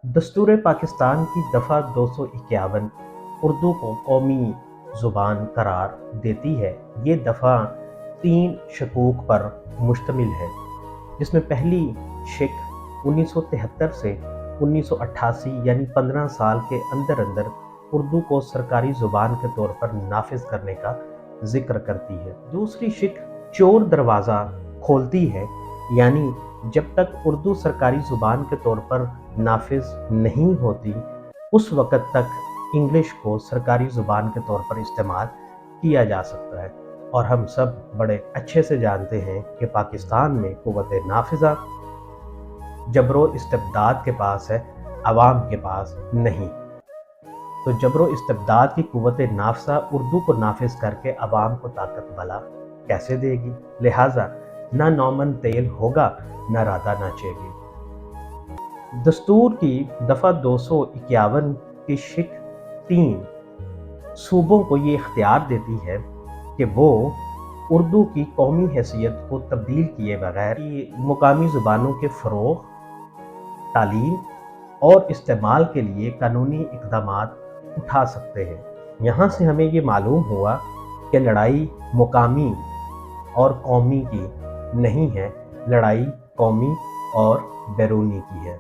दस्तूर पाकिस्तान की दफ़ा 251 उर्दू को कौमी ज़ुबान करार देती है। ये दफ़ा 3 शकूक पर मुश्तमिल है, जिसमें पहली शिक 1973 से 1988 यानी 15 साल के अंदर अंदर उर्दू को सरकारी ज़ुबान के तौर पर नाफिज करने का जिक्र करती है। दूसरी शिक चोर दरवाज़ा खोलती है, यानी जब तक उर्दू सरकारी ज़ुबान के तौर पर नाफिज नहीं होती उस वक़्त तक इंग्लिश को सरकारी ज़ुबान के तौर पर इस्तेमाल किया जा सकता है। और हम सब बड़े अच्छे से जानते हैं कि पाकिस्तान में क़ुव्वत नाफिज़ा जबरो इस्तिबदाद के पास है, अवाम के पास नहीं। तो जबरो इस्तिबदाद की क़ुव्वत नाफिज़ा उर्दू को नाफिज करके अवाम को ताकत भला कैसे देगी? लिहाजा ना नौमन तेल होगा, ना राधा नाचेगी। दस्तूर की दफ़ा 251 की शिक 3 सूबों को ये इख्तियार देती है कि वो उर्दू की कौमी हैसियत को तब्दील किए बगैर मुकामी ज़ुबानों के फ़रोग़, तालीम और इस्तेमाल के लिए कानूनी इक़दामात उठा सकते हैं। यहाँ से हमें ये मालूम हुआ कि लड़ाई मुकामी और कौमी की नहीं है, लड़ाई कौमी और बैरूनी की है।